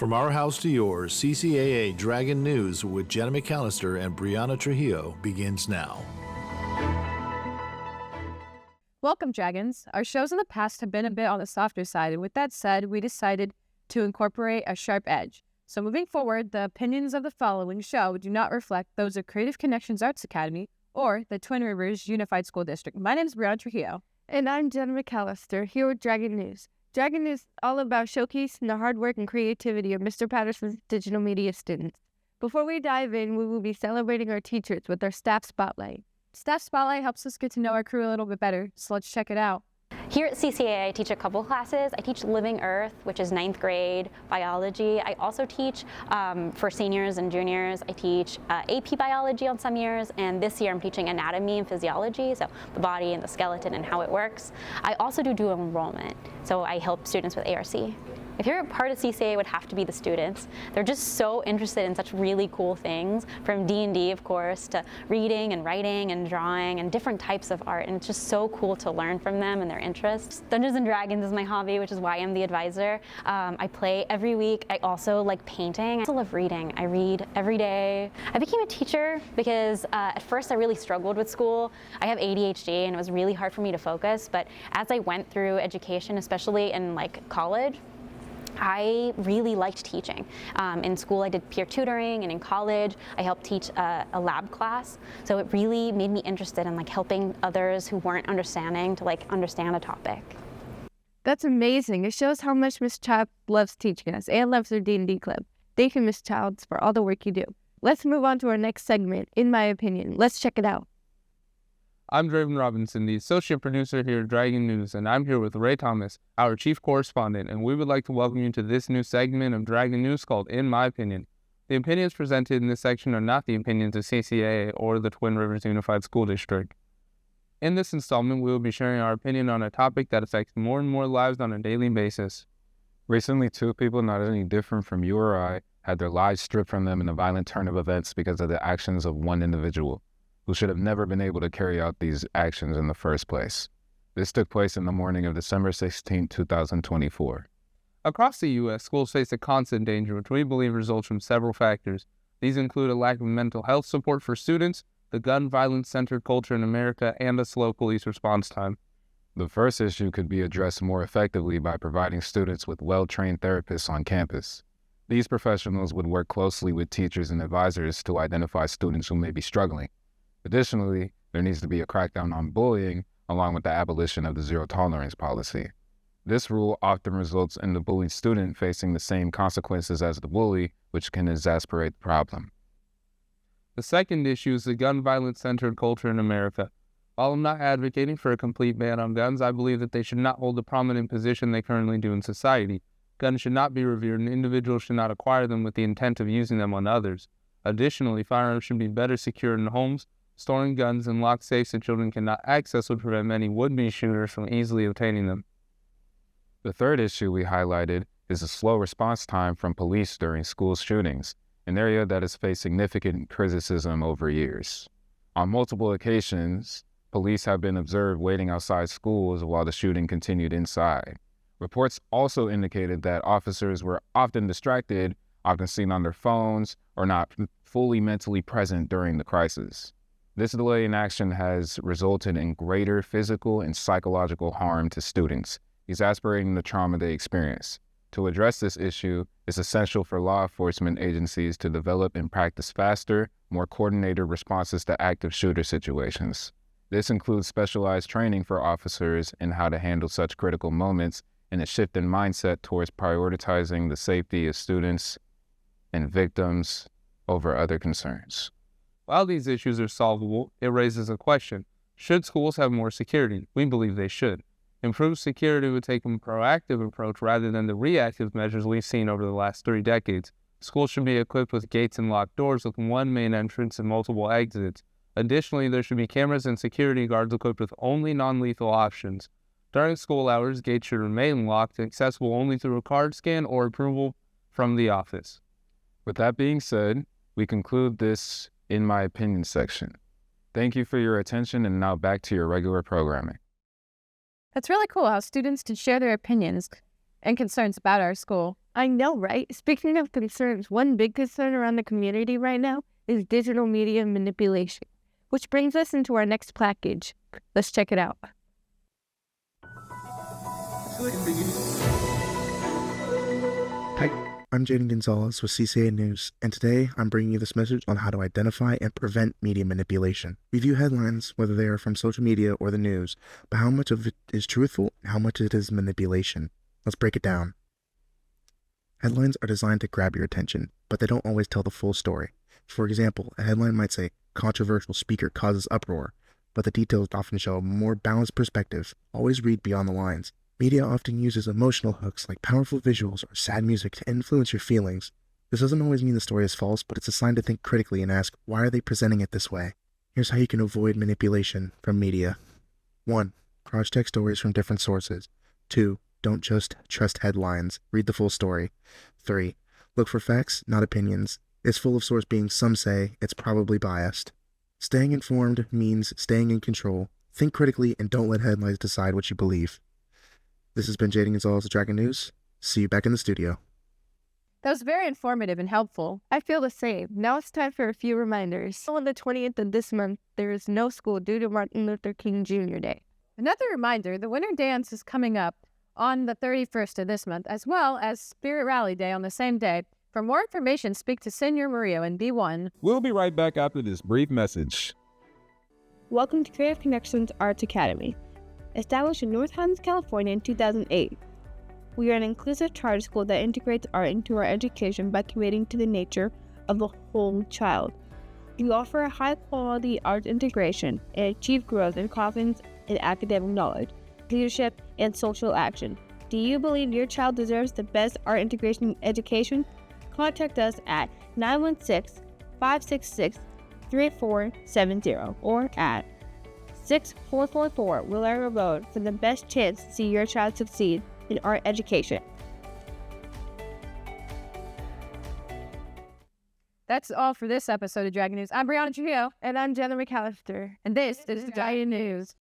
From our house to yours, CCAA Dragon News with Jenna McAllister and Brianna Trujillo begins now. Welcome, Dragons. Our shows in the past have been a bit on the softer side, and with that said, we decided to incorporate a sharp edge. So moving forward, the opinions of the following show do not reflect those of Creative Connections Arts Academy or the Twin Rivers Unified School District. My name is Brianna Trujillo. And I'm Jenna McAllister, here with Dragon News. Dragon News is all about showcasing the hard work and creativity of Mr. Patterson's digital media students. Before we dive in, we will be celebrating our teachers with our Staff Spotlight. Staff Spotlight helps us get to know our crew a little bit better, so let's check it out. Here at CCAA, I teach a couple classes. I teach Living Earth, which is 9th grade, biology. I also teach for seniors and juniors. I teach AP biology on some years, and this year I'm teaching anatomy and physiology, so the body and the skeleton and how it works. I also do enrollment, so I help students with ARC. If you're a part of CCAA, it would have to be the students. They're just so interested in such really cool things, from D&D, of course, to reading and writing and drawing and different types of art, and it's just so cool to learn from them and their interests. Dungeons & Dragons is my hobby, which is why I'm the advisor. I play every week. I also like painting. I also love reading. I read every day. I became a teacher because at first I really struggled with school. I have ADHD and it was really hard for me to focus, but as I went through education, especially in college, I really liked teaching. In school I did peer tutoring, and in college I helped teach a lab class. So it really made me interested in helping others who weren't understanding to understand a topic. That's amazing. It shows how much Miss Child loves teaching us and loves her D&D club. Thank you, Miss Childs, for all the work you do. Let's move on to our next segment, In My Opinion. Let's check it out. I'm Draven Robinson, the associate producer here at Dragon News, and I'm here with Ray Thomas, our chief correspondent, and we would like to welcome you to this new segment of Dragon News called In My Opinion. The opinions presented in this section are not the opinions of CCAA or the Twin Rivers Unified School District. In this installment, we will be sharing our opinion on a topic that affects more and more lives on a daily basis. Recently, two people not any different from you or I had their lives stripped from them in a violent turn of events because of the actions of one individual who should have never been able to carry out these actions in the first place. This took place in the morning of December 16, 2024. Across the U.S., schools face a constant danger, which we believe results from several factors. These include a lack of mental health support for students, the gun violence-centered culture in America, and a slow police response time. The first issue could be addressed more effectively by providing students with well-trained therapists on campus. These professionals would work closely with teachers and advisors to identify students who may be struggling. Additionally, there needs to be a crackdown on bullying, along with the abolition of the zero-tolerance policy. This rule often results in the bullied student facing the same consequences as the bully, which can exacerbate the problem. The second issue is the gun violence-centered culture in America. While I'm not advocating for a complete ban on guns, I believe that they should not hold the prominent position they currently do in society. Guns should not be revered, and individuals should not acquire them with the intent of using them on others. Additionally, firearms should be better secured in homes. Storing guns in locked safes that children cannot access would prevent many would-be shooters from easily obtaining them. The third issue we highlighted is the slow response time from police during school shootings, an area that has faced significant criticism over years. On multiple occasions, police have been observed waiting outside schools while the shooting continued inside. Reports also indicated that officers were often distracted, often seen on their phones, or not fully mentally present during the crisis. This delay in action has resulted in greater physical and psychological harm to students, exacerbating the trauma they experience. To address this issue, it's essential for law enforcement agencies to develop and practice faster, more coordinated responses to active shooter situations. This includes specialized training for officers in how to handle such critical moments and a shift in mindset towards prioritizing the safety of students and victims over other concerns. While these issues are solvable, it raises a question. Should schools have more security? We believe they should. Improved security would take a proactive approach rather than the reactive measures we've seen over the last 3 decades. Schools should be equipped with gates and locked doors with one main entrance and multiple exits. Additionally, there should be cameras and security guards equipped with only non-lethal options. During school hours, gates should remain locked and accessible only through a card scan or approval from the office. With that being said, we conclude this In My Opinion section. Thank you for your attention, and now back to your regular programming. That's really cool how students can share their opinions and concerns about our school. I know, right? Speaking of concerns, one big concern around the community right now is digital media manipulation, which brings us into our next package. Let's check it out. Hi, I'm Jaden Gonzalez with CCAA News, and today I'm bringing you this message on how to identify and prevent media manipulation. We view headlines, whether they are from social media or the news, but how much of it is truthful and how much of it is manipulation. Let's break it down. Headlines are designed to grab your attention, but they don't always tell the full story. For example, a headline might say, "Controversial speaker causes uproar," but the details often show a more balanced perspective. Always read beyond the lines. Media often uses emotional hooks like powerful visuals or sad music to influence your feelings. This doesn't always mean the story is false, but it's a sign to think critically and ask, why are they presenting it this way? Here's how you can avoid manipulation from media. 1. Cross-check stories from different sources. 2. Don't just trust headlines. Read the full story. 3. Look for facts, not opinions. It's full of source being some say, it's probably biased. Staying informed means staying in control. Think critically and don't let headlines decide what you believe. This has been Jaden Gonzalez of Dragon News. See you back in the studio. That was very informative and helpful. I feel the same. Now it's time for a few reminders. On the 20th of this month, there is no school due to Martin Luther King Jr. Day. Another reminder, the Winter Dance is coming up on the 31st of this month, as well as Spirit Rally Day on the same day. For more information, speak to Senior Murillo in B1. We'll be right back after this brief message. Welcome to Creative Connections Arts Academy. Established in North Highlands, California in 2008. We are an inclusive charter school that integrates art into our education by committing to the nature of the whole child. We offer a high-quality arts integration and achieve growth and confidence in academic knowledge, leadership, and social action. Do you believe your child deserves the best art integration education? Contact us at 916-566-3470 or at 6444 Willera Road for the best chance to see your child succeed in art education. That's all for this episode of Dragon News. I'm Brianna Trujillo. And I'm Jenna McAllister. And this is Dragon News.